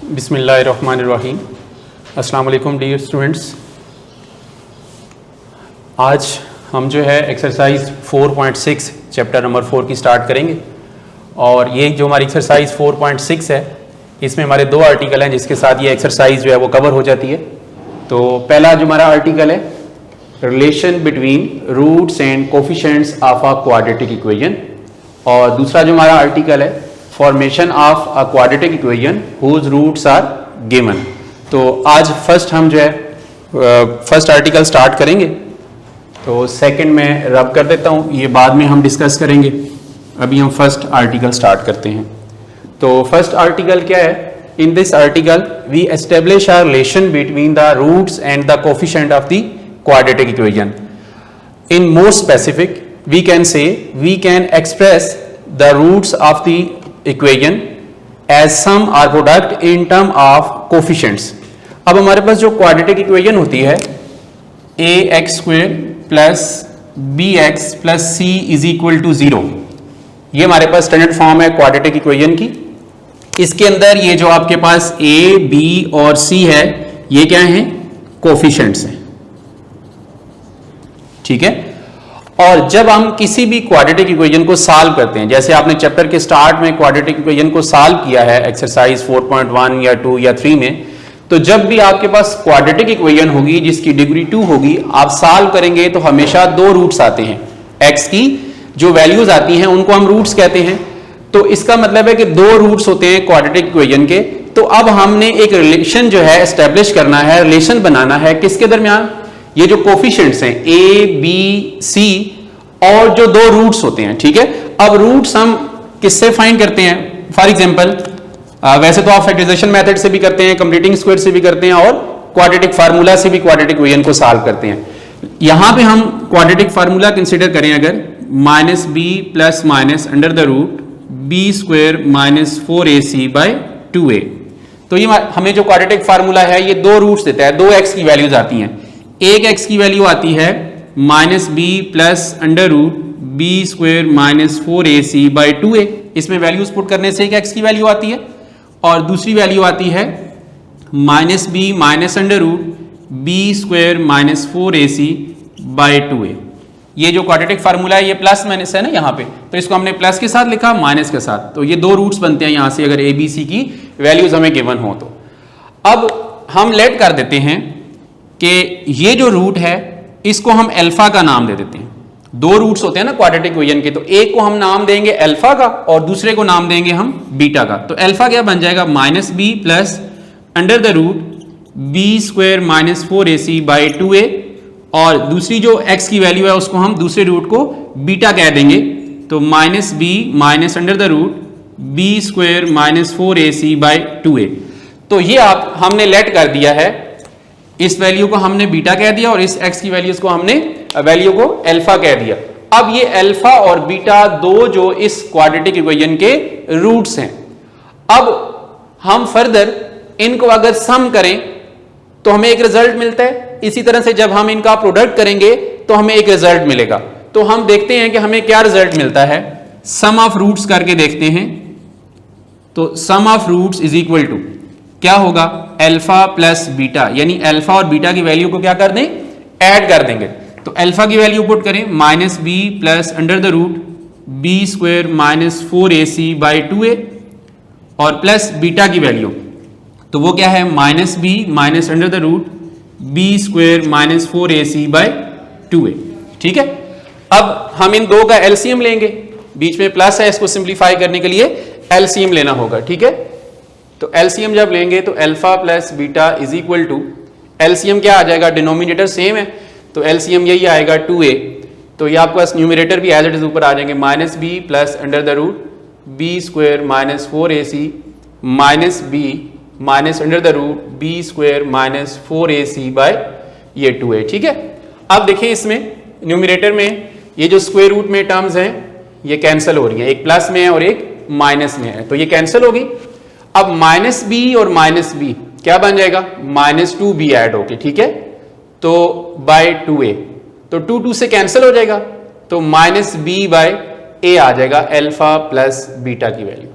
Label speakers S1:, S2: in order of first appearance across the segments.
S1: बिस्मिल्लाहिर्रहमानिर्रहीम। अस्सलाम वालेकुम डियर स्टूडेंट्स। आज हम जो है एक्सरसाइज 4.6 चैप्टर नंबर 4 की स्टार्ट करेंगे और ये जो हमारी एक्सरसाइज 4.6 है इसमें हमारे दो आर्टिकल हैं जिसके साथ ये एक्सरसाइज जो है वो कवर हो जाती है। तो पहला जो हमारा आर्टिकल है relation between roots and coefficients of a quadratic equation और दूसरा जो हमारा आर्टिकल है formation of a quadratic equation whose roots are given. तो आज फर्स्ट हम जो है फर्स्ट आर्टिकल स्टार्ट करेंगे। तो सेकंड में रब कर देता हूँ, ये बाद में हम डिस्कस करेंगे। अभी हम फर्स्ट आर्टिकल स्टार्ट करते हैं। तो फर्स्ट आर्टिकल क्या है? In this article we establish a relation between the roots and the coefficient of the quadratic equation. In more specific, we can say we can express the roots of the equation as sum or product in term of coefficients। अब हमारे पास जो quadratic equation होती है ax² plus bx plus c is equal to 0, ये हमारे पास standard form है quadratic equation की। इसके अंदर ये जो आपके पास a, b और c है ये क्या है? कोफिशिएंट्स हैं, ठीक है। और जब हम किसी भी क्वाड्रेटिक इक्वेशन को सॉल्व करते हैं, जैसे आपने चैप्टर के स्टार्ट में क्वाड्रेटिक इक्वेशन को सॉल्व किया है एक्सरसाइज 4.1 या 2 या 3 में, तो जब भी आपके पास क्वाड्रेटिक इक्वेशन होगी जिसकी डिग्री 2 होगी, आप सॉल्व करेंगे तो हमेशा दो रूट्स आते हैं। एक्स की जो वैल्यूज आती हैं उनको हम रूट्स कहते हैं। तो इसका मतलब है कि दो रूट्स होते हैं क्वाड्रेटिक इक्वेशन के। तो अब हमने एक रिलेशन जो है एस्टेब्लिश करना है, रिलेशन बनाना है किसके दरमियान? ये जो कोफिशिएंट्स हैं ए, बी, सी और जो दो रूट्स होते हैं, ठीक है। अब रूट्स हम किससे फाइंड करते हैं? फॉर एग्जांपल वैसे तो आप फैक्टराइजेशन मेथड से भी करते हैं, कंप्लीटिंग स्क्वायर से भी करते हैं और क्वाड्रेटिक फार्मूला से भी क्वाड्रेटिक इक्वेशन को सॉल्व करते हैं। यहां पे हम क्वाड्रेटिक फार्मूला कंसीडर करें अगर minus b plus minus under the root b square minus 4ac by 2a। तो ये हमें जो क्वाड्रेटिक फार्मूला है ये दो रूट्स देता है, दो एक्स की वैल्यूज आती हैं। एक एक्स की वैल्यू आती है minus b plus under root b square minus 4ac by 2a। इसमें वैल्यूज पुट करने से एक एक्स की वैल्यू आती है और दूसरी वैल्यू आती है minus b minus under root b square minus 4ac by 2a। ये जो क्वाड्रेटिक फार्मूला है ये प्लस माइनस है ना यहाँ पे, तो इसको हमने प्लस के साथ लिखा माइनस के साथ। तो ये दो रूट्स बनते हैं यहाँ से अगर ए बी सी की वैल्यूज हमें गिवन हो तो। अब हम लेट कर देते हैं कि ये जो रूट है इसको हम अल्फा का नाम दे देते हैं। दो रूट्स होते हैं ना क्वाड्रेटिक इक्वेशन के, तो एक को हम नाम देंगे अल्फा का और दूसरे को नाम देंगे हम बीटा का। तो अल्फा क्या बन जाएगा? Minus b plus under the root b square minus 4ac by 2a और दूसरी जो x की वैल्यू है उसको हम दूसरे रूट को बीटा कह देंगे। तो minus b minus under the root b square minus 4ac by 2a। तो ये आप हमने लेट कर दिया है, इस वैल्यू को हमने बीटा कह दिया और इस x की वैल्यूज को हमने वैल्यू को अल्फा कह दिया। अब ये अल्फा और बीटा दो जो इस क्वाड्रेटिक इक्वेशन के रूट्स हैं। अब हम फर्दर इनको अगर सम करें तो हमें एक रिजल्ट मिलता है। इसी तरह से जब हम इनका प्रोडक्ट करेंगे तो हमें एक रिजल्ट मिलेगा। तो हम देखते हैं कि हमें क्या रिजल्ट मिलता है। सम ऑफ रूट्स करके देखते हैं। तो sum of roots is equal to क्या होगा? अल्फा प्लस बीटा, यानी अल्फा और बीटा की वैल्यू को क्या कर दें? ऐड कर देंगे। तो अल्फा की वैल्यू पुट करें minus b plus under the root b square minus 4ac by 2a और प्लस बीटा की वैल्यू तो वो क्या है? Minus b minus under the root b square minus 4ac by 2a, ठीक है। अब हम इन दो का एलसीएम लेंगे, बीच में प्लस है, इसको सिंप्लीफाई करने के लिए एलसीएम लेना होगा, ठीक है। तो एलसीएम जब लेंगे तो alpha plus beta is equal to LCM क्या आ जाएगा? डिनोमिनेटर सेम है तो एलसीएम यही आएगा 2a। तो ये आपके पास न्यूमरेटर भी एज इट इज ऊपर आ जाएंगे minus b plus under the root b square minus 4ac minus b minus under the root b square minus 4ac बाय ये 2a, ठीक है। अब देखिए इसमें न्यूमरेटर में ये जो स्क्वायर रूट में टर्म्स हैं ये कैंसिल हो रही हैं, एक प्लस में है और एक माइनस में है, तो ये कैंसिल होगी। अब माइनस बी और माइनस बी क्या बन जाएगा? माइनस 2b ऐड होके, ठीक है। तो बाय 2a, तो 2 से कैंसिल हो जाएगा, तो माइनस बी बाय a आ जाएगा अल्फा प्लस बीटा की वैल्यू।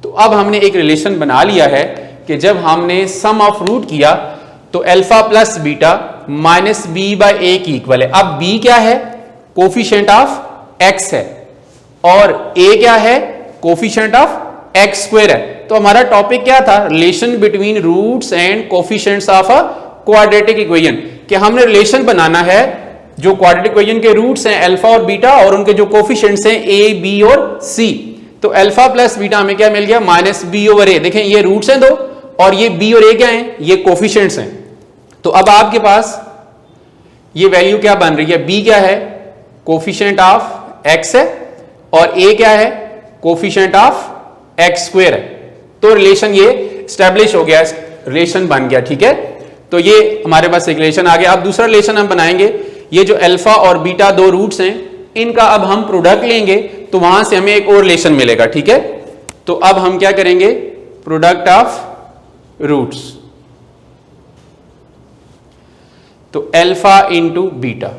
S1: तो अब हमने एक रिलेशन बना लिया है कि जब हमने सम ऑफ रूट किया तो alpha plus beta minus b by a की इक्वल है। अब बी क्या है? कोफिशिएंट ऑफ एक्स है, और ए क्या है? कोफिशिएंट ऑफ एक्स स्क्वायर है। तो हमारा टॉपिक क्या था? Relation between roots and coefficients of a quadratic equation, कि हमने रिलेशन बनाना है जो क्वाड्रेटिक इक्वेशन के रूट्स हैं अल्फा और बीटा, और उनके जो कोफिशिएंट्स हैं ए, बी और सी। तो अल्फा प्लस बीटा हमें क्या मिल गया? माइनस बी ओवर ए। देखें ये रूट्स हैं दो, और ये बी और ए क्या हैं? ये कोफिशिएंट्स हैं। तो अब आपके पास ये वैल्यू क्या बन रही है? बी क्या है? कोफिशिएंट ऑफ एक्स है, और ए क्या है? कोफिशिएंट ऑफ एक्स स्क्वायर है। तो रिलेशन ये स्टैब्लिश हो गया, रिलेशन बन गया, ठीक है। तो ये हमारे पास एक रिलेशन आ गया। अब दूसरा रिलेशन हम बनाएंगे, ये जो अल्फा और बीटा दो रूट्स हैं, इनका अब हम प्रोडक्ट लेंगे तो वहां से हमें एक और रिलेशन मिलेगा, ठीक है। तो अब हम क्या करेंगे? प्रोडक्ट ऑफ रूट्स, तो अल्फा इंटू बीटा,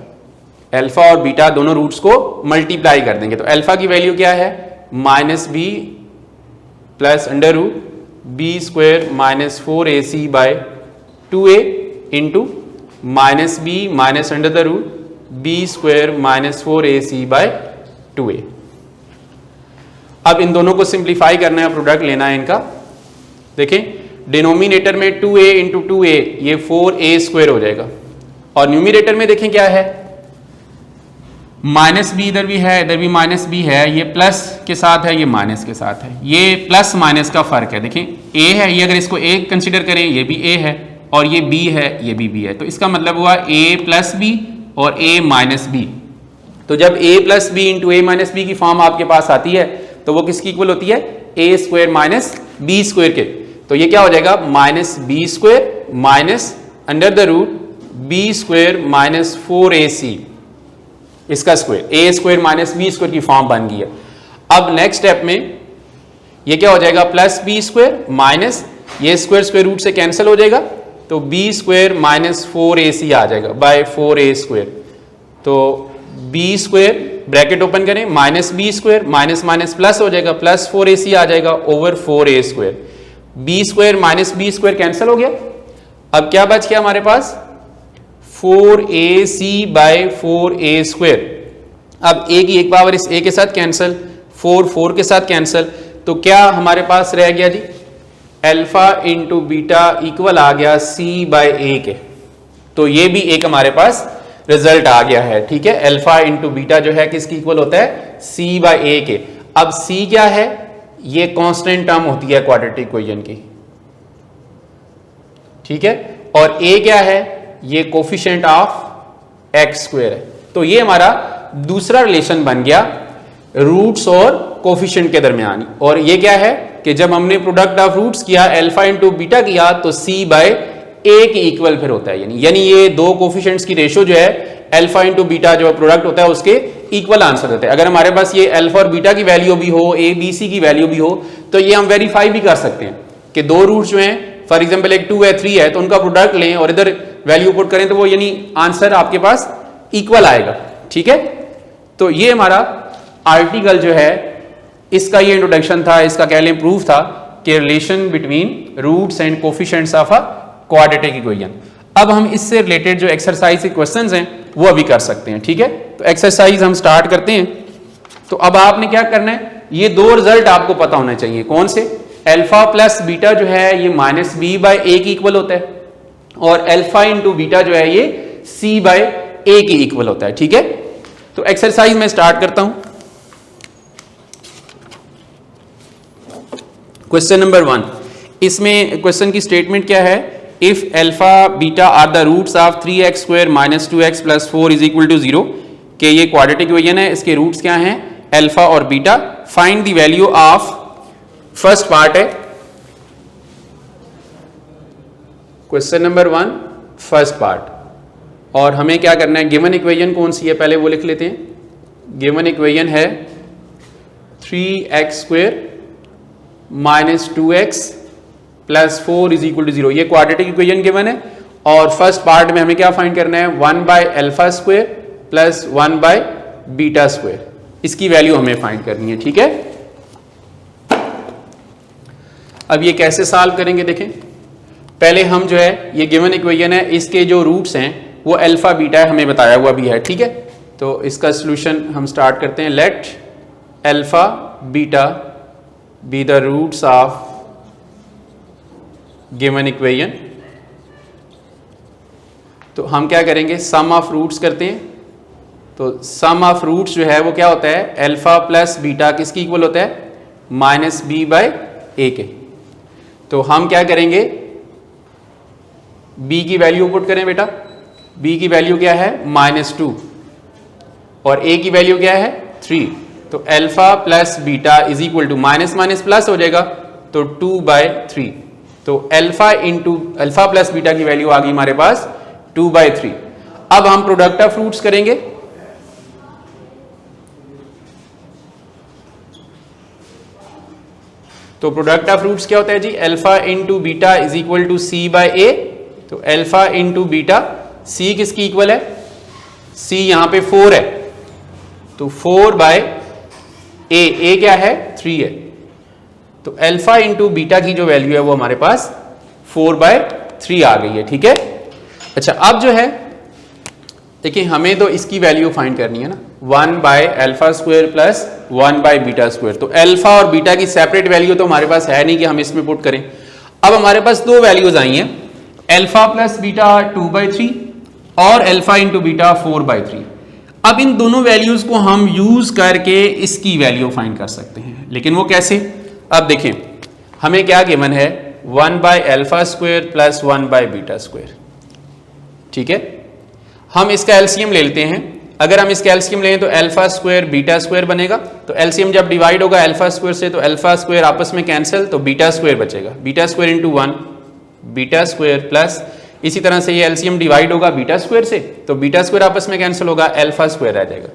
S1: अल्फा और बीटा दोनों रूट्स को मल्टीप्लाई कर देंगे। तो अल्फा की वैल्यू क्या है? Minus b plus under root b square minus 4ac by 2a into minus b minus under the root b square minus 4ac by 2a। अब इन दोनों को सिंप्लीफाई करना है, प्रोडक्ट लेना है इनका। देखें डिनोमिनेटर में 2a इंटू 2a, ये 4a स्क्वायर हो जाएगा, और न्यूमिनेटर में देखें क्या है? माइनस बी इधर भी है, इधर भी माइनस बी है, ये प्लस के साथ है, ये माइनस के साथ है, ये प्लस माइनस का फर्क है। देखें a है, ये अगर इसको a कंसीडर करें, ये भी a है, और ये b है, ये भी b है। तो इसका मतलब हुआ a प्लस बी और a माइनस बी। तो जब a plus b into a minus b की फॉर्म आपके पास आती है तो वो किसकी इक्वल होती है? a square minus b square के। तो ये क्या हो जाएगा? Minus b square minus under the root b square minus 4ac, इसका square, a square minus b square की फॉर्म बन गई है। अब नेक्स्ट स्टेप में ये क्या हो जाएगा? प्लस बी स्क्वायर माइनस ये स्क्वायर स्क्वायर रूट से कैंसिल हो जाएगा, तो बी स्क्वायर माइनस 4ac आ जाएगा बाय 4a स्क्वायर। तो बी स्क्वायर ब्रैकेट ओपन करें, minus b square minus minus plus हो जाएगा, प्लस 4ac आ जाएगा over 4a square. B square minus b square cancel हो गया। अब क्या बच गया हमारे पास? 4ac by 4a square. अब a की एक पावर इस a के साथ कैंसिल, 4 के साथ कैंसिल, तो क्या हमारे पास रह गया जी? अल्फा इंटू बीटा इक्वल आ गया c बाय a के। तो ये भी एक हमारे पास रिजल्ट आ गया है, ठीक है। अल्फा इंटू बीटा जो है किसकी इक्वल होता है? c बाय a के। अब c क्या है? ये कांस्टेंट टर्म होती है क्वाड्रेटिक इक्वेशन की, ठीक है, और a क्या है? ये कोफिशिएंट ऑफ एक्स स्क्वायर है। तो ये हमारा दूसरा रिलेशन बन गया रूट्स और कोफिशिएंट के दरमियान। और ये क्या है कि जब हमने प्रोडक्ट ऑफ रूट्स किया, अल्फा इंटू बीटा किया, तो c बाय a की इक्वल फिर होता है। यानी ये दो कोफिशिएंट्स की रेशो जो है अल्फा इंटू बीटा जो प्रोडक्ट होता है उसके इक्वल आंसर देता है। अगर हमारे पास ये अल्फा और बीटा की वैल्यू भी हो, a b c की वैल्यू भी हो, तो ये हम वेरीफाई भी कर सकते हैं कि दो रूट्स जो हैं, फॉर एग्जाम्पल एक 2 है 3 है, तो उनका प्रोडक्ट लें और इधर वैल्यू पुट करें तो वो यानी आंसर आपके पास इक्वल आएगा, ठीक है। तो ये हमारा आर्टिकल जो है इसका ये इंट्रोडक्शन था, इसका कह लें प्रूफ था कि relation between roots and coefficients of a quadratic equation. अब हम इससे रिलेटेड जो एक्सरसाइज के क्वेश्चंस हैं वो अभी कर सकते हैं, ठीक है। तो एक्सरसाइज हम स्टार्ट करते हैं। तो अब आपने क्या करना है? ये दो रिजल्ट आपको पता होना चाहिए। कौन से? अल्फा प्लस बीटा जो है ये माइनस बी बाय ए की इक्वल होता है, और अल्फा इंटू बीटा जो है ये c बाय ए की इक्वल होता है, ठीक है। तो एक्सरसाइज में स्टार्ट करता हूं। क्वेश्चन नंबर 1, इसमें क्वेश्चन की स्टेटमेंट क्या है? If alpha beta are the roots of 3x square minus 2x plus 4 is equal to 0, कि ये क्वाड्रेटिक इक्वेशन है, इसके रूट्स क्या हैं? अल्फा और beta. Find the value of, first part है क्वेश्चन नंबर 1 फर्स्ट पार्ट, और हमें क्या करना है? गिवन इक्वेशन कौन सी है पहले वो लिख लेते हैं। गिवन इक्वेशन है 3x square minus 2x plus 4 is equal to 0, ये क्वाड्रेटिक इक्वेशन गिवन है। और फर्स्ट पार्ट में हमें क्या फाइंड करना है? 1 by alpha square plus 1 by beta square, इसकी वैल्यू हमें फाइंड करनी है, ठीक है। अब ये कैसे सॉल्व करेंगे देखें। पहले हम जो है ये गिवन इक्वेशन है, इसके जो रूट्स हैं वो अल्फा बीटा है, हमें बताया हुआ भी है, ठीक है। तो इसका सॉल्यूशन हम स्टार्ट करते हैं। Let alpha beta be the roots of given equation. तो हम क्या करेंगे, सम ऑफ रूट्स करते हैं। तो सम ऑफ रूट्स जो है वो क्या होता है, अल्फा प्लस बीटा किसकी इक्वल होता है, माइनस बी बाय ए के। तो हम क्या करेंगे, b की वैल्यू पुट करें बेटा। b की वैल्यू क्या है, -2 और a की वैल्यू क्या है, 3। तो alpha plus beta is equal to minus minus plus हो जाएगा तो 2/3। तो अल्फा प्लस बीटा की वैल्यू आ गई हमारे पास 2/3। अब हम प्रोडक्ट ऑफ फ्रूट्स करेंगे। तो प्रोडक्ट ऑफ फ्रूट्स क्या होता है जी, alpha into beta is equal to c by a. तो अल्फा इंटू बीटा, सी किसकी इक्वल है, सी यहां पे 4 है तो 4/a, ए क्या है 3 है। तो अल्फा इंटू बीटा की जो वैल्यू है वो हमारे पास 4/3 आ गई है, ठीक है। अच्छा अब जो है देखिए, हमें तो इसकी वैल्यू फाइंड करनी है ना, 1/α² प्लस 1/β²। तो अल्फा और बीटा की सेपरेट वैल्यू तो हमारे पास है नहीं कि हम इसमें पुट करें। अब हमारे पास दो वैल्यूज आई हैं, अल्फा प्लस बीटा 2/3 और अल्फा इंटू बीटा 4/3। अब इन दोनों वैल्यूज को हम यूज करके इसकी वैल्यू फाइंड कर सकते हैं, लेकिन वो कैसे। अब देखें हमें क्या गिवन है, 1/α² प्लस 1/β², ठीक है। हम इसका एलसीएम ले लेते हैं। अगर हम इसका एलसीएम लें तो α² β² बनेगा। तो एलसीएम जब डिवाइड होगा α² से तो α² आपस में कैंसिल, तो β² बचेगा, β² इंटू 1 β² प्लस, इसी तरह से ये एलसीएम डिवाइड होगा β² से तो β² आपस में कैंसिल होगा, α² रह जाएगा।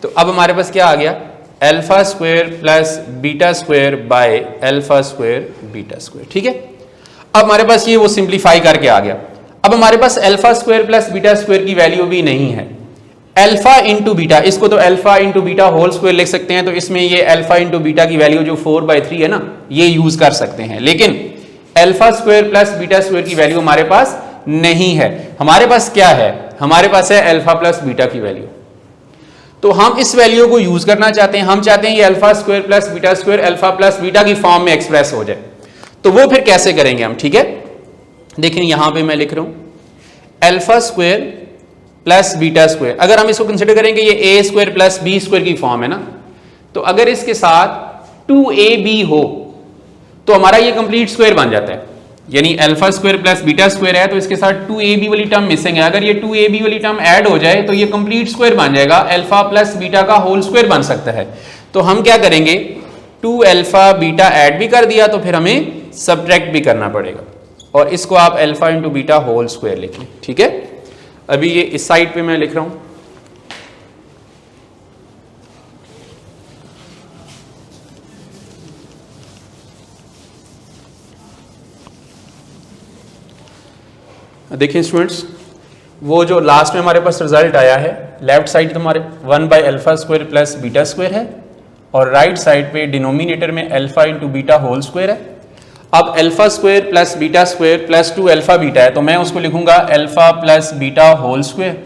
S1: तो अब हमारे पास क्या आ गया, α² प्लस β² बाय α² β², ठीक है। अब हमारे पास ये वो सिंप्लीफाई करके आ गया। अब हमारे पास α² प्लस β² की वैल्यू भी नहीं है, अल्फा इंटू बीटा, इसको तो alpha into beta whole square लिख सकते हैं। तो इसमें ये अल्फा इंटू बीटा की वैल्यू जो 4/3 है ना, ये यूज कर सकते हैं। लेकिन α² प्लस β² की वैल्यू हमारे पास नहीं है। हमारे पास क्या है, हमारे पास है अल्फा प्लस बीटा की वैल्यू। तो हम इस वैल्यू को यूज करना चाहते हैं। हम चाहते हैं ये α² प्लस β² अल्फा प्लस बीटा की फॉर्म में एक्सप्रेस हो जाए। तो वो फिर कैसे करेंगे हम, ठीक है। देखिए यहां पे मैं लिख रहा हूं α² प्लस β²। अगर हम इसको कंसिडर करेंगे ये a² प्लस b² की फॉर्म है ना, तो अगर इसके साथ 2ab हो तो हमारा ये कंप्लीट स्क्वायर बन जाता है। यानी α² प्लस β² है तो इसके साथ 2ab वाली टर्म मिसिंग है। अगर ये 2ab वाली टर्म ऐड हो जाए तो ये कंप्लीट स्क्वायर बन जाएगा, अल्फा प्लस बीटा का होल स्क्वायर बन सकता है। तो हम क्या करेंगे, 2α बीटा ऐड भी कर दिया तो फिर हमें सब्ट्रैक्ट भी करना पड़ेगा, और इसको आप alpha into beta whole square लिख लें, ठीक है। अभी ये इस साइड पे मैं लिख रहा हूं, देखिए स्टूडेंट्स, वो जो लास्ट में हमारे पास रिजल्ट आया है, लेफ्ट साइड तो हमारे 1/α² प्लस β² है और राइट साइड पे डिनोमिनेटर में alpha into beta whole square है। अब α² प्लस β² प्लस 2α बीटा है तो मैं उसको लिखूंगा alpha plus beta whole square,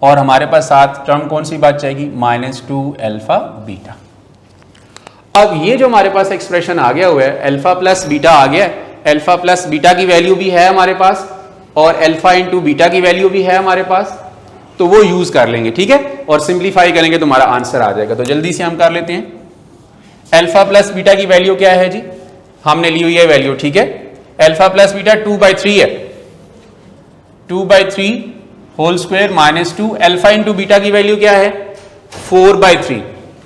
S1: और हमारे पास साथ टर्म कौन सी बात जाएगी, -2α बीटा। अब ये जो हमारे पास एक्सप्रेशन आ गया हुआ है, अल्फा प्लस बीटा आ गया, अल्फा प्लस बीटा की वैल्यू भी है हमारे पास और अल्फा इंटू बीटा की वैल्यू भी है हमारे पास, तो वो यूज कर लेंगे, ठीक है। और सिंप्लीफाई करेंगे तो हमारा आंसर आ जाएगा। तो जल्दी से हम कर लेते हैं। अल्फा प्लस बीटा की वैल्यू क्या है जी, हमने ली हुई है वैल्यू, ठीक है। अल्फा प्लस बीटा 2/3 है, 2/3 whole square -2, alpha into beta की वैल्यू क्या है 4/3,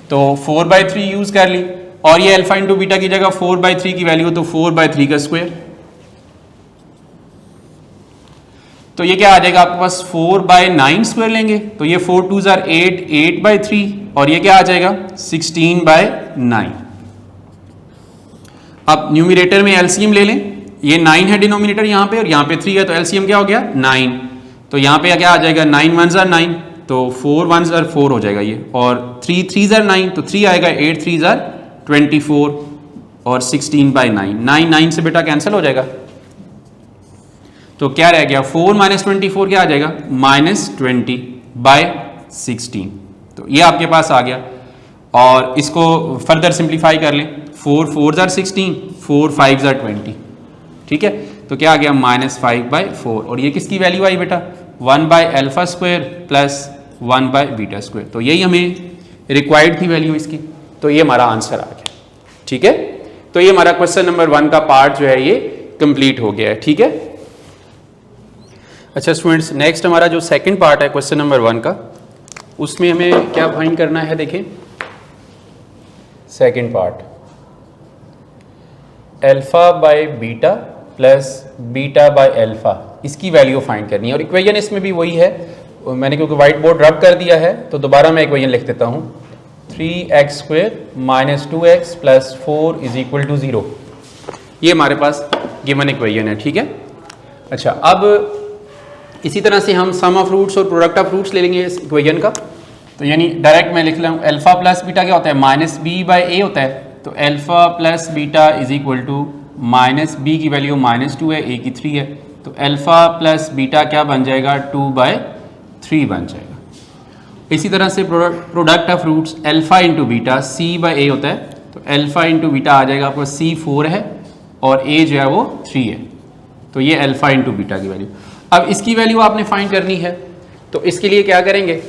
S1: तो 4/3 यूज कर ली, और ये अल्फा इंटू बीटा की जगह 4/3 की वैल्यू तो 4/3 का स्क्वायर, तो ये क्या आ जाएगा आपके पास 4/9 स्क्वायर लेंगे तो ये 4 2 ज़ार 8, 8/3, और ये क्या आ जाएगा 16/9। अब न्यूमरेटर में एलसीएम ले लें, ये 9 है डिनोमिनेटर यहाँ पे और यहाँ पे 3 है, तो एलसीएम क्या हो गया 9। तो यहाँ पे क्या आ जाएगा 9 1 ज़ार 9, तो 4 1 ज़ार 4 हो जाएगा ये, और 3 3 ज़ार 9, तो 3 आएगा, 8 3 ज़ार 24 और 16/9, 9 9 से बेटा कैंसिल हो जाएगा, तो क्या रह गया 4 माइनस 24 क्या आ जाएगा -20/16। तो ये आपके पास आ गया और इसको फर्दर सिंप्लीफाई कर लें 4 4 जार 16 4 5 जार 20 ठीक है। तो क्या आ गया -5/4 और ये किसकी वैल्यू आई बेटा 1/α² प्लस 1/β²। तो यही हमें रिक्वायर्ड थी वैल्यू इसकी, तो ये हमारा आंसर आ गया ठीक है। तो ये हमारा क्वेश्चन नंबर 1 का पार्ट जो है ये कंप्लीट हो गया है ठीक है। अच्छा स्टूडेंट्स, नेक्स्ट हमारा जो सेकंड पार्ट है क्वेश्चन नंबर 1 का, उसमें हमें क्या फाइंड करना है। देखें सेकंड पार्ट α/β प्लस β/α, इसकी वैल्यू फाइंड करनी है और इक्वेशन इसमें भी वही है। मैंने क्योंकि व्हाइट बोर्ड रब कर दिया है तो दोबारा मैं इक्वेशन लिख देता हूँ 3x² - 2x + 4 = 0। ये हमारे पास गिवन इक्वेशन है ठीक है। अच्छा, अब इसी तरह से हम सम ऑफ रूट्स और प्रोडक्ट ऑफ रूट्स ले लेंगे इस इक्वेशन का। तो यानी डायरेक्ट मैं लिख लूँ अल्फा प्लस बीटा क्या होता है -b/a होता है। तो alpha plus beta is equal to -b की वैल्यू -2 है, a की 3 है। तो अल्फा प्लस बीटा क्या बन जाएगा 2/3 बन जाएगा। इसी तरह से product of roots alpha into beta c/a होता है। तो अल्फा इंटू बीटा आ जाएगा आपको c 4 है और a जो है वो 3 है। तो ये अल्फा इंटू बीटा की वैल्यू। अब इसकी वैल्यू आपने फाइंड करनी है तो इसके लिए क्या करेंगे,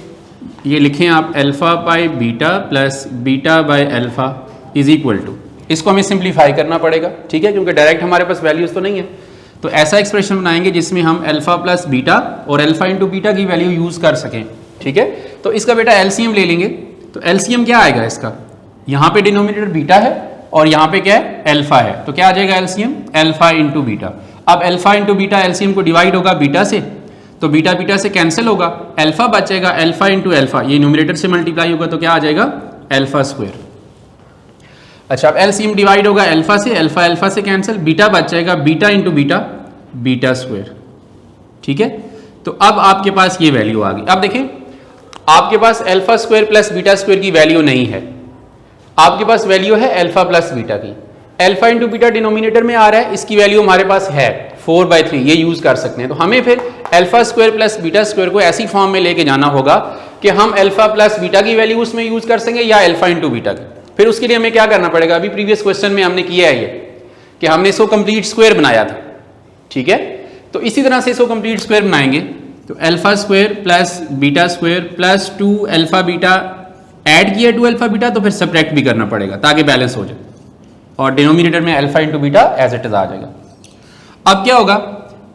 S1: ये लिखें आप α/β प्लस β/α इज इक्वल टू, इसको हमें सिंप्लीफाई करना पड़ेगा ठीक है, क्योंकि डायरेक्ट हमारे पास वैल्यूज तो नहीं है। तो ऐसा एक्सप्रेशन बनाएंगे जिसमें हम अल्फा प्लस बीटा और अल्फा इंटू बीटा की वैल्यू यूज कर सकें ठीक है। तो इसका बेटा एलसीएम ले लेंगे। तो एलसीएम क्या आएगा इसका, यहाँ पे डिनोमिनेटर बीटा है और यहाँ पे क्या है अल्फा है। तो क्या आ जाएगा एलसीएम अल्फा इंटू बीटा। अब अल्फा इंटू बीटा एलसीएम को डिवाइड होगा बीटा से, तो बीटा बीटा से कैंसिल होगा, अल्फा बचेगा अल्फा इंटू अल्फा, ये न्यूमरेटर से मल्टीप्लाई होगा तो क्या आ जाएगा α²। अच्छा, अब एलसीएम डिवाइड होगा अल्फा से, अल्फा अल्फा से कैंसिल, बीटा बच जाएगा बीटा इंटू बीटा β² ठीक है। तो अब आपके पास ये वैल्यू आ गई। अब देखें आपके पास α² प्लस β² की वैल्यू नहीं है, आपके पास वैल्यू है अल्फा प्लस बीटा की। अल्फा इंटू बीटा डिनोमिनेटर में आ रहा है, इसकी वैल्यू हमारे पास है 4/3, ये यूज कर सकते हैं। तो हमें फिर α² प्लस β² को ऐसी फॉर्म में लेके जाना होगा कि हम अल्फा प्लस बीटा की वैल्यू उसमें यूज कर सकेंगे या अल्फा इंटू बीटा की। फिर उसके लिए हमें क्या करना पड़ेगा, अभी प्रीवियस क्वेश्चन में हमने किया है ये कि हमने इसको कंप्लीट स्क्वायर बनाया था ठीक है। तो इसी तरह से इसको कंप्लीट स्क्वायर बनाएंगे। तो α² plus β² plus 2 alpha beta add किया 2 अल्फा बीटा, तो फिर सब्ट्रैक्ट भी करना पड़ेगा ताकि बैलेंस हो जाए और डिनोमिनेटर में alpha into beta as it is आ जाएगा। अब क्या होगा,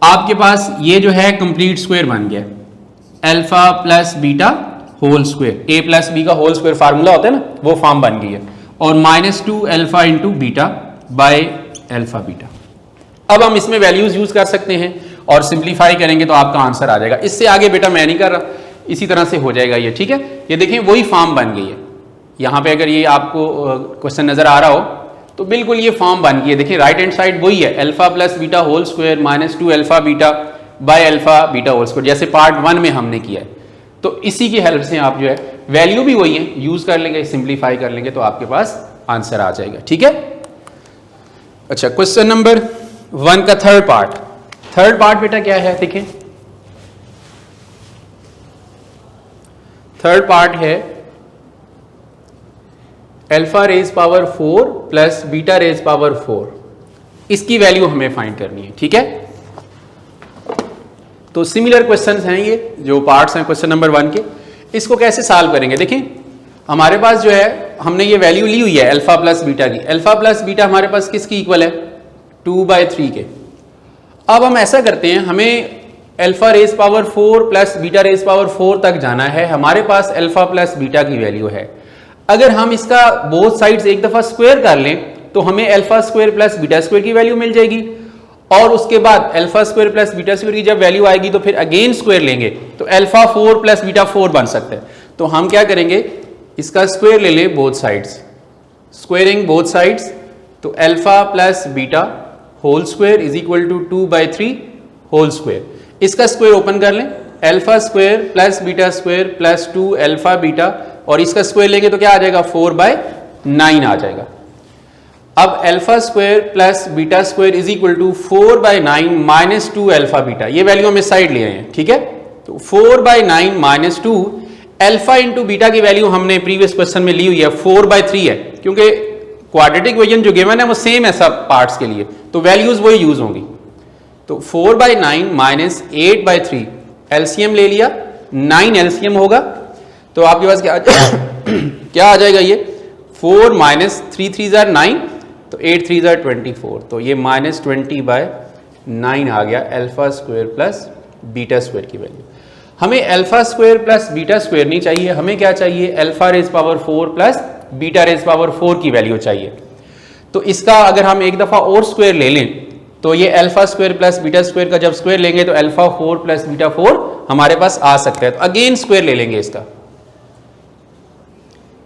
S1: आपके पास ये जो है कंप्लीट स्क्वायर बन गया alpha plus beta whole square, a plus b का होल स्क्वायर फार्मूला होता है ना, वो फॉर्म बन गई है और -2 alpha into beta by alpha beta. अब हम इसमें वैल्यूज यूज कर सकते हैं और सिंप्लीफाई करेंगे तो आपका आंसर आ जाएगा। इससे आगे बेटा मैं नहीं कर रहा, इसी तरह से हो जाएगा ये ठीक है। ये देखें वही फॉर्म बन गई है, यहाँ पे अगर ये आपको क्वेश्चन नजर आ रहा हो तो बिल्कुल ये फॉर्म बन गई है। देखिए राइट हैंड साइड वही है alpha plus beta whole square -2 alpha beta by alpha beta whole square, जैसे पार्ट 1 में हमने किया है। तो इसी की हेल्प से आप जो है वैल्यू भी वही है यूज कर लेंगे, सिंप्लीफाई कर लेंगे तो आपके पास आंसर आ जाएगा ठीक है। अच्छा, क्वेश्चन नंबर 1 का थर्ड पार्ट बेटा क्या है, देखिए थर्ड पार्ट है alpha raise power 4 plus beta raise power 4, इसकी वैल्यू हमें फाइंड करनी है ठीक है। तो सिमिलर क्वेश्चंस हैं ये जो पार्ट्स हैं क्वेश्चन नंबर 1 के। इसको कैसे सॉल्व करेंगे, देखें हमारे पास जो है हमने ये वैल्यू ली हुई है अल्फा प्लस बीटा की। अल्फा प्लस बीटा हमारे पास किसकी इक्वल है 2/3 के। अब हम ऐसा करते हैं, हमें alpha raise power 4 plus beta raise power 4 तक जाना है, हमारे पास अल्फा प्लस बीटा की वैल्यू है। अगर हम इसका बोथ साइड्स एक दफा स्क्वायर कर लें तो हमें α² प्लस β² की वैल्यू मिल जाएगी और उसके बाद α² प्लस β² की जब वैल्यू आएगी तो फिर अगेन स्क्वायर लेंगे तो α4 प्लस β4 बन सकता है। तो हम क्या करेंगे, इसका स्क्वायर ले लें both sides, squaring both sides, तो alpha plus beta whole square is equal to 2/3 whole square. इसका स्क्वायर ओपन कर लें, α² प्लस β² प्लस 2 अल्फा बीटा और इसका स्क्वायर लेंगे तो क्या आ जाएगा 4/9 आ जाएगा। अब alpha square plus beta square is equal to 4/9 minus 2 alpha beta, ये वैल्यू हम इस साइड ले आए हैं, ठीक है। तो 4/9 माइनस 2 अल्फा इंटू बीटा की वैल्यू हमने प्रीवियस क्वेश्चन में ली हुई है 4/3 है, क्योंकि क्वाड्रेटिक इक्वेशन जो गिवन है वो सेम है सब पार्ट्स के लिए, तो वैल्यूज वही यूज होंगी। तो 4/9 माइनस 8/3 एलसीएम ले लिया, 9 एलसीएम होगा, तो आपके पास क्या आ जाएगा, ये 4 माइनस 3 3 जार 9, तो 8 3 जार 24, तो ये माइनस 20/9 आ गया alpha square plus beta square की वैल्यू। हमें alpha square plus beta square नहीं चाहिए, हमें क्या चाहिए, alpha raise power 4 plus beta raise power 4 की वैल्यू चाहिए। तो इसका अगर हम एक दफा और स्क्वायर ले लें तो ये alpha square plus beta square का जब स्क्वायर लेंगे तो अल्फा 4 प्लस बीटा 4 हमारे पास आ सकता है। तो अगेन स्क्वायर ले लेंगे इसका,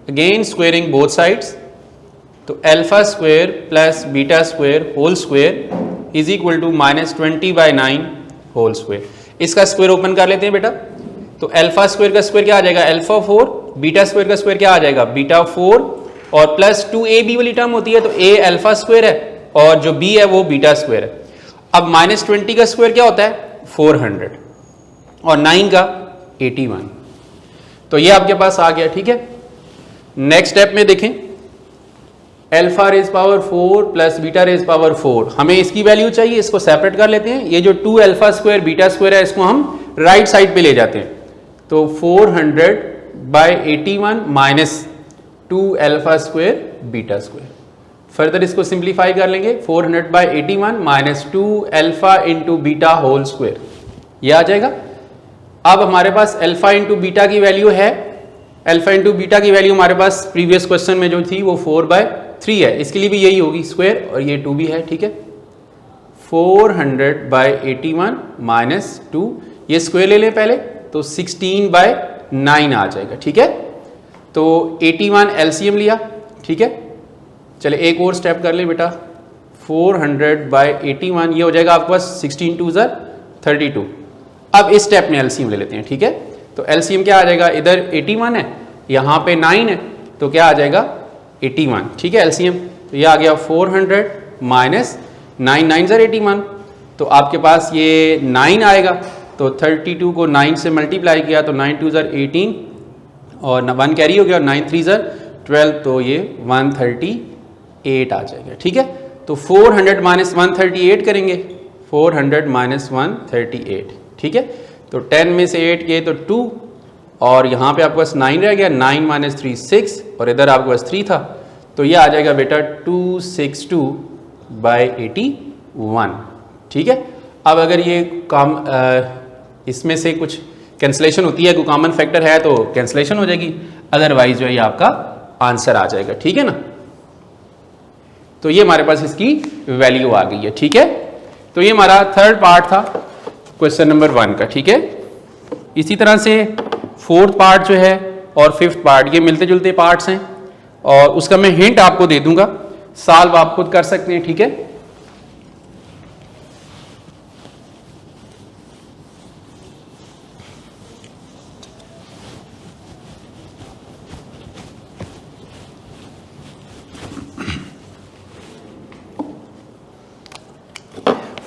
S1: अगेन स्क्वेयरिंग बोथ साइड्स, तो alpha square plus beta square whole square is equal to minus 20/9 whole square. इसका स्क्वायर ओपन कर लेते हैं बेटा, तो अल्फा स्क्वायर का स्क्वायर क्या आ जाएगा, अल्फा 4, बीटा स्क्वायर का स्क्वायर क्या आ जाएगा, बीटा 4, और प्लस 2ab वाली टर्म होती है तो a अल्फा स्क्वायर है और जो b है वो बीटा स्क्वायर है। अब माइनस 20 का स्क्वायर क्या होता है, 400, और 9 का 81, तो ये आपके पास आ गया, ठीक है। नेक्स्ट स्टेप में देखें, alpha raise power 4 plus beta raise power 4, हमें इसकी वैल्यू चाहिए, इसको सेपरेट कर लेते हैं। ये जो 2 अल्फा स्क्वायर बीटा स्क्वायर है इसको हम राइट साइड पे ले जाते हैं, तो 400/81 minus 2 alpha square beta square. Further इसको सिंप्लीफाई कर लेंगे, 400/81 minus 2 alpha into beta whole square, ये आ जाएगा। अब हमारे पास अल्फा इंटू बीटा की वैल्यू है, अल्फा इंटू बीटा की वैल्यू हमारे पास प्रीवियस क्वेश्चन में जो थी वो 4/3 है, इसके लिए भी यही होगी स्क्वायर, और ये 2 भी है, ठीक है। 400/81 माइनस 2, ये स्क्वायर ले लें पहले, तो 16/9 आ जाएगा, ठीक है। तो 81 एलसीएम लिया, ठीक है। चले एक और स्टेप कर ले बेटा, 400/81 ये हो जाएगा आपके पास 16 2 ज़र 32। अब इस स्टेप में एलसीएम ले लेते हैं, ठीक है। तो एलसीएम क्या आ जाएगा, इधर 81 है, यहाँ पे 9 है, तो क्या आ जाएगा 81, ठीक है एलसीएम। तो ये आ गया 400 माइनस 9 9 ज़र 81, तो आपके पास ये 9 आएगा, तो 32 को 9 से मल्टीप्लाई किया तो 9 2 ज़र 18 और 1 कैरी हो गया, 9 3 ज़र 12, तो ये 138 आ जाएगा, ठीक है। तो 400 माइनस 138 करेंगे, 400 माइनस 138, ठीक है। तो 10 में से 8 किए तो 2, और यहाँ पे आपके पास 9 रह गया, 9 माइनस 3 6, और इधर आपके पास 3 था, तो ये आ जाएगा बेटा 262/81, ठीक है। अब अगर ये काम इसमें से कुछ कैंसलेशन होती है, कोई कॉमन फैक्टर है तो कैंसलेशन हो जाएगी, अदरवाइज जो है ये आपका आंसर आ जाएगा, ठीक है ना। तो ये हमारे पास इसकी वैल्यू आ गई है, ठीक है। तो ये हमारा थर्ड पार्ट था क्वेश्चन नंबर 1 का, ठीक है। इसी तरह से फोर्थ पार्ट जो है और फिफ्थ पार्ट, ये मिलते जुलते पार्ट्स हैं, और उसका मैं हिंट आपको दे दूंगा, सॉल्व आप खुद कर सकते हैं, ठीक है।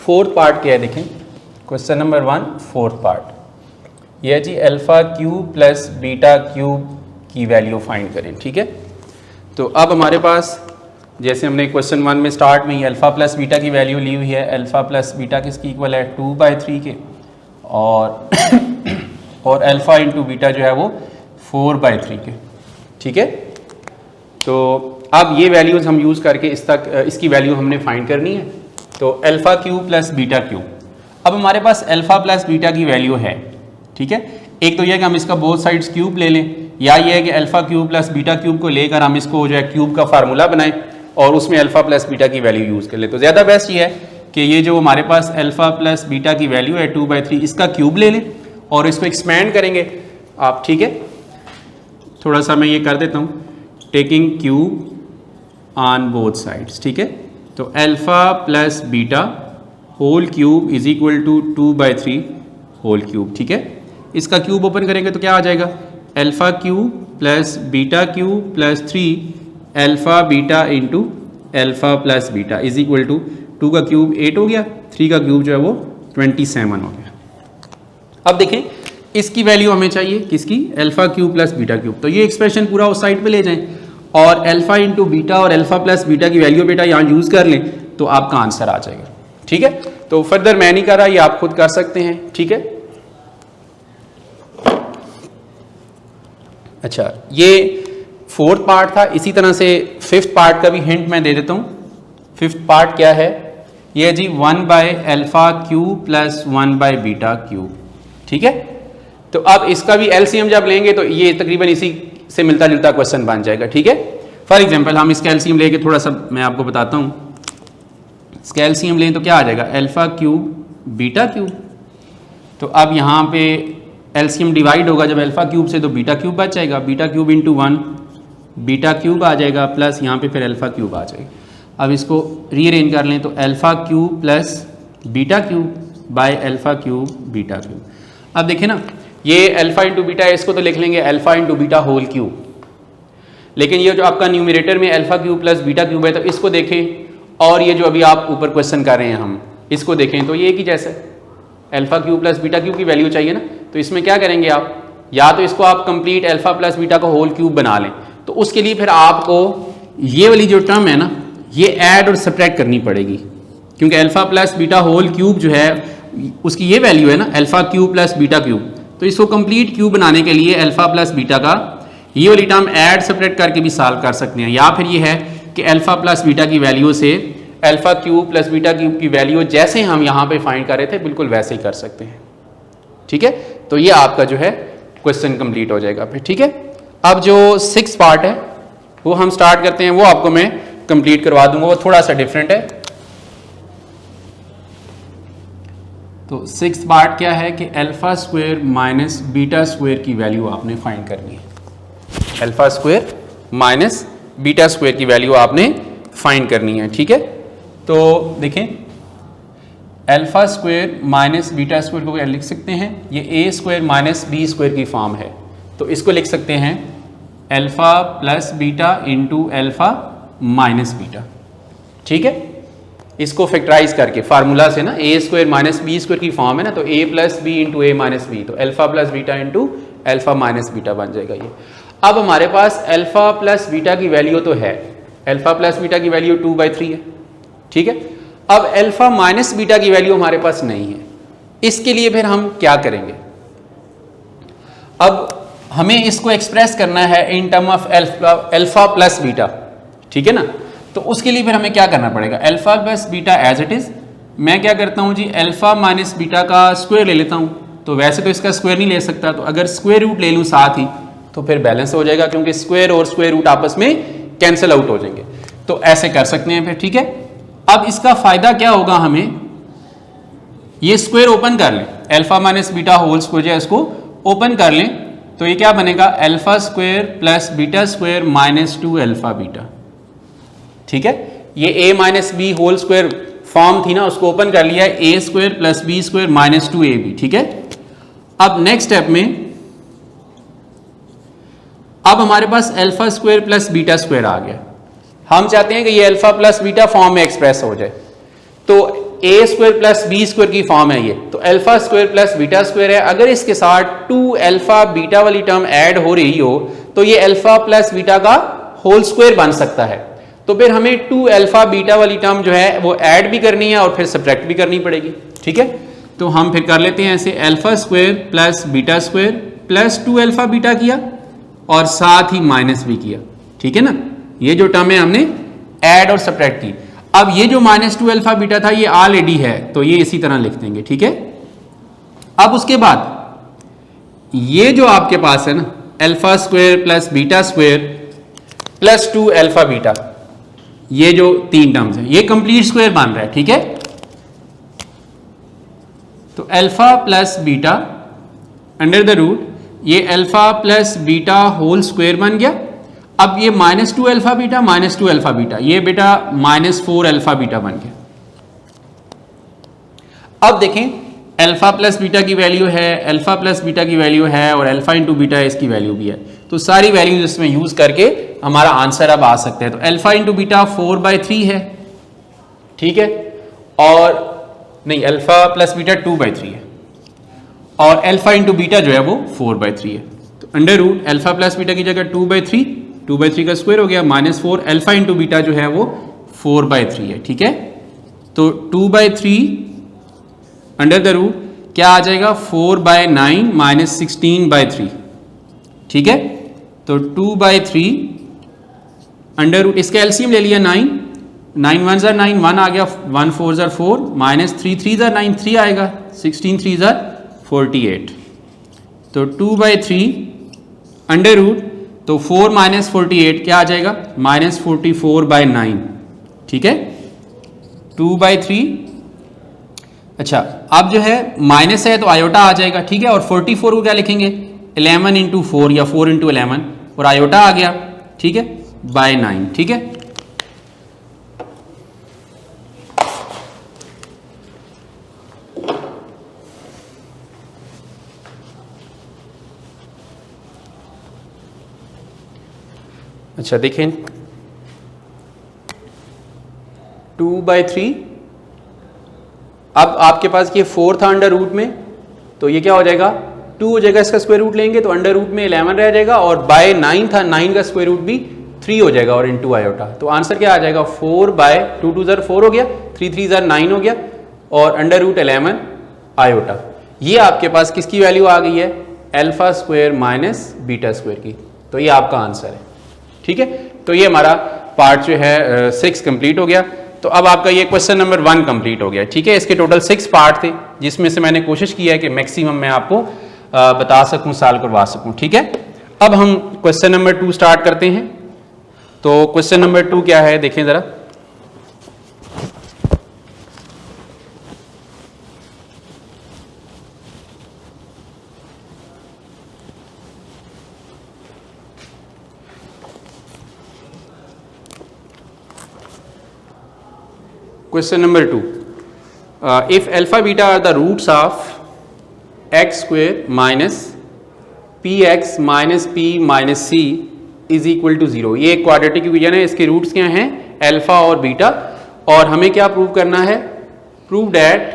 S1: फोर्थ पार्ट क्या है देखें, क्वेश्चन नंबर 1 फोर्थ पार्ट, यह जी alpha cube plus beta cube की वैल्यू फाइंड करें, ठीक है। तो अब हमारे पास जैसे हमने क्वेश्चन 1 में स्टार्ट में ही अल्फा प्लस बीटा की वैल्यू ली हुई है, अल्फा प्लस बीटा किसकी इक्वल है 2/3 के, और अल्फा इंटू बीटा जो है वो 4/3 के, ठीक है। तो अब ये वैल्यूज हम यूज़ करके इसकी वैल्यू हमने फाइंड करनी है। तो alpha cube plus beta cube, अब हमारे पास अल्फा प्लस बीटा की वैल्यू है, ठीक है। एक तो यह कि हम इसका बोथ साइड्स क्यूब ले लें, या ये है कि alpha cube plus beta cube को लेकर हम इसको जो है क्यूब का फार्मूला बनाएं और उसमें अल्फा प्लस बीटा की वैल्यू यूज़ कर लें। तो ज़्यादा बेस्ट ये है कि ये जो हमारे पास अल्फा प्लस बीटा की वैल्यू है 2/3, इसका क्यूब ले लें और इसको एक्सपेंड करेंगे आप, ठीक है। थोड़ा सा मैं ये कर देता हूँ, taking cube on both sides, ठीक है। तो alpha plus beta whole cube is equal to 2/3 whole cube, ठीक है। इसका क्यूब ओपन करेंगे तो क्या आ जाएगा, alpha cube plus beta cube plus 3 alpha beta into alpha plus beta is equal to 2 का क्यूब 8 हो गया, 3 का क्यूब जो है वो 27 हो गया। अब देखें इसकी वैल्यू हमें चाहिए किसकी, alpha cube plus beta cube. तो ये एक्सप्रेशन पूरा उस साइड पे ले जाएं और अल्फा इंटू बीटा और अल्फा प्लस बीटा की वैल्यू बेटा यहाँ यूज कर लें तो आपका आंसर आ जाएगा। ठीक है, तो फर्दर मैं नहीं कर रहा, ये आप खुद कर सकते हैं। ठीक है, अच्छा ये फोर्थ पार्ट था। इसी तरह से फिफ्थ पार्ट का भी हिंट मैं दे देता हूं। फिफ्थ पार्ट क्या है, ये जी 1 by alpha cube plus 1 by beta cube. ठीक है, तो अब इसका भी एलसीएम जब लेंगे तो ये तकरीबन इसी से मिलता जुलता क्वेश्चन बन जाएगा। ठीक है, फॉर एग्जांपल हम इसका एलसीएम लेके थोड़ा सा मैं आपको बताता हूं। इसका एलसीएम लें तो क्या आ जाएगा, अल्फा क्यूब बीटा क्यूब। तो अब यहाँ पे एलसीएम डिवाइड होगा जब अल्फा क्यूब से तो बीटा क्यूब बच जाएगा, beta cube into 1 beta cube आ जाएगा प्लस यहाँ पे फिर अल्फा क्यूब आ जाएगा। अब इसको रीअरेंज कर लें तो alpha cube plus beta cube by alpha cube beta cube. अब देखें ना, ये अल्फा इंटू बीटा है, इसको तो लिख लेंगे alpha into beta whole cube, लेकिन ये जो आपका न्यूमरेटर में alpha cube plus beta cube है तो इसको देखें, और ये जो अभी आप ऊपर क्वेश्चन कर रहे हैं हम इसको देखें तो ये एक ही जैसा है, alpha cube plus beta cube की वैल्यू चाहिए ना। तो इसमें क्या करेंगे आप, या तो इसको आप कंप्लीट अल्फा प्लस बीटा का होल क्यूब बना लें, तो उसके लिए फिर आपको ये वाली जो टर्म है ना ये ऐड और सब्ट्रैक्ट करनी पड़ेगी, क्योंकि alpha plus beta whole cube जो है उसकी ये वैल्यू है ना alpha cube plus beta cube. तो इसको कंप्लीट क्यूब बनाने के लिए अल्फा प्लस बीटा का ये वाली टर्म ऐड सब्ट्रैक्ट करके भी सॉल्व कर सकते हैं, या फिर ये है कि अल्फा प्लस बीटा की वैल्यू से alpha cube plus beta cube की वैल्यू जैसे हम यहाँ पे फाइंड कर रहे थे बिल्कुल वैसे ही कर सकते हैं। ठीक है, तो ये आपका जो है क्वेश्चन कंप्लीट हो जाएगा फिर। ठीक है, अब जो 6 पार्ट है वो हम स्टार्ट करते हैं, वो आपको मैं कंप्लीट करवा दूंगा, वो थोड़ा सा डिफरेंट है। तो 6 पार्ट क्या है कि alpha square minus beta square की वैल्यू आपने फाइंड करनी है। Alpha square minus beta square की वैल्यू आपने फाइंड करनी है। ठीक है, तो देखें alpha square minus beta square को क्या लिख सकते हैं, ये ए स्क्वायर माइनस बी स्क्वायर की फॉर्म है, तो इसको लिख सकते हैं alpha plus beta into alpha minus beta. ठीक है, इसको फैक्टराइज करके फार्मूला से ना ए स्क्वायर माइनस बी स्क्वायर की फॉर्म है ना, तो ए प्लस बी इंटू ए माइनस बी, तो alpha plus beta into alpha minus beta बन जाएगा ये। अब हमारे पास अल्फा प्लस बीटा की वैल्यू तो है, अल्फा प्लस बीटा की वैल्यू 2/3 है। ठीक है, अब अल्फा माइनस बीटा की वैल्यू हमारे पास नहीं है, इसके लिए फिर हम क्या करेंगे, अब हमें इसको एक्सप्रेस करना है in term of alpha plus beta. ठीक है ना, तो उसके लिए फिर हमें क्या करना पड़ेगा, alpha plus beta as it is, मैं क्या करता हूं जी अल्फा माइनस बीटा का स्क्वायर ले लेता हूं। तो वैसे तो इसका स्क्वायर नहीं ले सकता, तो अगर स्क्वायर रूट ले लूं साथ ही तो फिर बैलेंस हो जाएगा, क्योंकि स्क्वायर और स्क्वायर रूट आपस में कैंसिल आउट हो जाएंगे। तो ऐसे कर सकते हैं फिर। ठीक है, अब इसका फायदा क्या होगा, हमें ये स्क्वायर ओपन कर लें, alpha minus beta whole square जो इसको ओपन कर लें, तो ये क्या बनेगा alpha square plus beta square minus 2 alpha beta. ठीक है, ये a minus b whole square form थी ना, उसको ओपन कर लिया, a square plus b square minus 2ab। ठीक है, अब नेक्स्ट स्टेप में अब हमारे पास alpha square plus beta square आ गया। हम चाहते हैं कि ये अल्फा प्लस बीटा फॉर्म में एक्सप्रेस हो जाए, तो ए स्क्वायर प्लस बी स्क्वायर की फॉर्म है ये, तो alpha square plus beta square है। अगर इसके साथ 2 अल्फा बीटा वाली टर्म ऐड हो रही हो तो ये अल्फा प्लस बीटा का होल स्क्वायर बन सकता है। तो फिर हमें 2 अल्फा बीटा वाली टर्म जो है वो ऐड भी करनी है और फिर सब्ट्रैक्ट भी करनी पड़ेगी। ठीक है, तो हम फिर कर लेते हैं ऐसे, alpha square plus beta square plus 2 alpha beta किया और साथ ही माइनस भी किया। ठीक है ना, ये जो टर्म है हमने ऐड और सब्ट्रैक्ट की। अब ये जो माइनस 2 अल्फा बीटा था ये ऑलरेडी है, तो ये इसी तरह लिख देंगे। ठीक है, अब उसके बाद ये जो आपके पास है ना alpha square plus beta square plus 2 alpha beta, ये जो 3 टर्म्स है ये कंप्लीट स्क्वायर बन रहा है। ठीक है, तो alpha plus beta under the root ये alpha plus beta whole square बन गया। अब ये minus 2 alpha beta minus 2 alpha beta, ये बेटा माइनस 4 अल्फा बीटा बन गया। अब देखें अल्फा प्लस बीटा की वैल्यू है, अल्फा प्लस बीटा की वैल्यू है और अल्फा इंटू बीटा इसकी वैल्यू भी है, तो सारी वैल्यूज इसमें यूज करके हमारा आंसर अब आ सकता है। तो अल्फा इंटू बीटा 4/3 है, ठीक है, और नहीं अल्फा प्लस बीटा 2/3 है, और अल्फा इंटू बीटा जो है वो 4/3 है। तो under root alpha plus beta की जगह 2/3 का स्क्वायर हो गया -4, अल्फा इंटू बीटा जो है वो 4/3 है, ठीक है। तो 2/3 अंडर द रूट क्या आ जाएगा 4/9 माइनस 16/3, ठीक है। तो 2/3 अंडर रूट, इसका एलसीएम ले लिया 9 1 ज़ा 9, 1 आ गया, 1 4 ज़ा 4 माइनस 3 3 ज़ा 9, 3 आएगा, 16 3 ज़ा 48। तो 2/3 अंडर रूट, तो 4 माइनस 48 क्या आ जाएगा -44/9, ठीक है। 2/3, अच्छा अब जो है माइनस है तो आयोटा आ जाएगा, ठीक है। और 44 को क्या लिखेंगे 11 इंटू 4 या 4 इंटू 11, और आयोटा आ गया, ठीक है, बाय 9, ठीक है। अच्छा देखें 2/3, अब आपके पास ये 4 था अंडर रूट में, तो ये क्या हो जाएगा 2 हो जाएगा, इसका स्क्वायर रूट लेंगे तो अंडर रूट में 11 रह जाएगा, और बाय 9 था, 9 का स्क्वायर रूट भी 3 हो जाएगा, और इनटू आयोटा। तो आंसर क्या आ जाएगा 4/2 2 ज़र 4 हो गया, 3 3 ज़र 9 हो गया, और अंडर रूट 11 आयोटा। ये आपके पास किसकी वैल्यू आ गई है alpha square minus beta square की। तो ये आपका आंसर है, ठीक है। तो ये हमारा पार्ट जो है 6 कंप्लीट हो गया। तो अब आपका ये क्वेश्चन नंबर 1 कंप्लीट हो गया, ठीक है। इसके टोटल 6 पार्ट थे, जिसमें से मैंने कोशिश की है कि मैक्सिमम मैं आपको बता सकूं, सॉल्व करवा सकूं, ठीक है। अब हम क्वेश्चन नंबर 2 स्टार्ट करते हैं। तो क्वेश्चन नंबर 2 क्या है देखें जरा। Question number 2. If alpha beta are the roots of x square minus px minus p minus c is equal to 0. ये एक क्वाड्रेटिक इक्वेशन है, इसके रूट्स क्या हैं अल्फा और बीटा, और हमें क्या प्रूव करना है, prove that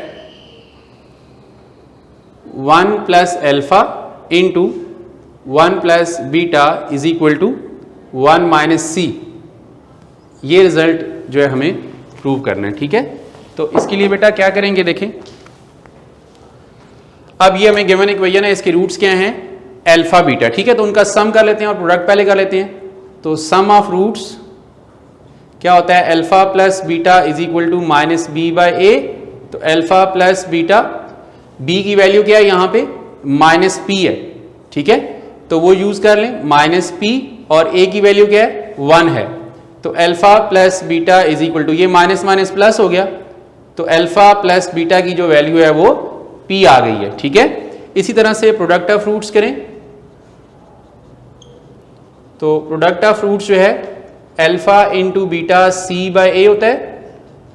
S1: 1 plus alpha into 1 plus beta is equal to 1 minus c. ये रिजल्ट जो है हमें प्रूव करना है, ठीक है। तो इसके लिए बेटा क्या करेंगे देखें, अब ये हमें गिवन इक्वेशन है, इसके रूट्स क्या हैं अल्फा बीटा, ठीक है। तो उनका सम कर लेते हैं और प्रोडक्ट पहले कर लेते हैं। तो सम ऑफ रूट्स क्या होता है alpha plus beta is equal to minus b by a. तो अल्फा प्लस बीटा, बी की वैल्यू क्या है यहाँ पे माइनस पी है, ठीक है, तो वो यूज कर लें माइनस पी, और ए की वैल्यू क्या है 1 है। तो alpha plus beta is equal to, ये माइनस माइनस प्लस हो गया, तो अल्फा प्लस बीटा की जो वैल्यू है वो पी आ गई है, ठीक है। इसी तरह से प्रोडक्ट ऑफ रूट्स करें, तो प्रोडक्ट ऑफ रूट्स जो है alpha into beta C by ए होता है।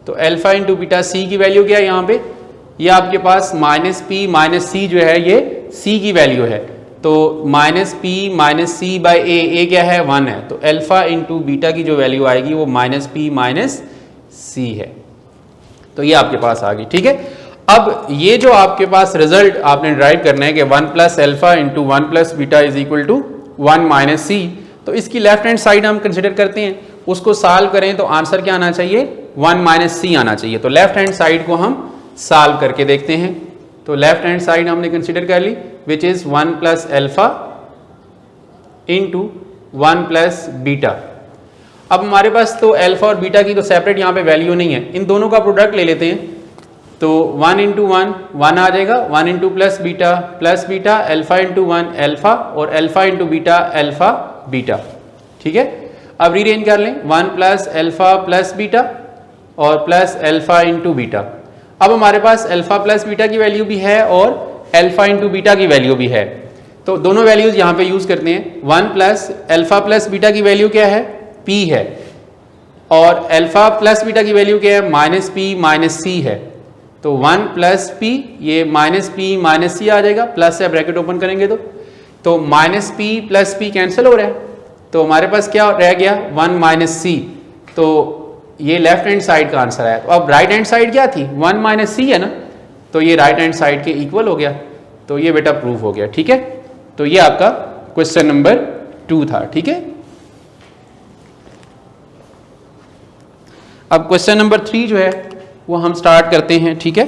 S1: तो अल्फा इंटू बीटा सी की वैल्यू क्या है यहाँ पे, ये आपके पास माइनस पी माइनस सी जो है ये सी की वैल्यू है। तो minus P minus C by ए क्या है 1 है, तो अल्फा इंटू बीटा की जो वैल्यू आएगी वो माइनस पी माइनस सी है। तो ये आपके पास आ गई, ठीक है। अब ये जो आपके पास रिजल्ट आपने ड्राइव करना है कि 1 plus alpha into 1 plus beta is equal to 1 minus c, तो इसकी लेफ्ट हैंड साइड हम कंसिडर करते हैं, उसको सॉल्व करें तो आंसर क्या आना चाहिए 1 माइनस सी आना चाहिए। तो लेफ्ट हैंड साइड को हम सॉल्व करके देखते हैं। तो लेफ्ट हैंड साइड हमने कंसिडर कर ली, which is 1 plus alpha into 1 plus beta. अब हमारे पास तो अल्फा और बीटा की तो सेपरेट यहाँ पे वैल्यू नहीं है, इन दोनों का प्रोडक्ट ले लेते हैं। तो 1 इंटू 1 आ जाएगा, 1 into plus beta, alpha into 1 alpha, और alpha into beta alpha beta, ठीक है। अब रीअरेंज कर लें 1 प्लस अल्फा प्लस बीटा और प्लस अल्फा इंटू बीटा। अब हमारे पास अल्फा प्लस बीटा की वैल्यू भी है और अल्फा इंटू बीटा की वैल्यू भी है, तो दोनों वैल्यूज यहाँ पे यूज करते हैं। 1 प्लस अल्फा प्लस बीटा की वैल्यू क्या है p है, और अल्फा प्लस बीटा की वैल्यू क्या है माइनस पी माइनस सी है। तो 1 प्लस पी, ये माइनस पी माइनस सी आ जाएगा, प्लस से ब्रैकेट ओपन करेंगे तो minus P plus P cancel हो रहा है, तो हमारे पास क्या रह गया 1 माइनस सी, तो ये लेफ्ट हैंड साइड का आंसर आया। तो अब राइट हैंड साइड क्या थी 1 माइनस सी है ना, तो ये राइट हैंड साइड के इक्वल हो गया, तो ये बेटा प्रूफ हो गया। ठीक है, तो ये आपका क्वेश्चन नंबर 2 था। ठीक है, अब क्वेश्चन नंबर 3 जो है वो हम स्टार्ट करते हैं। ठीक है,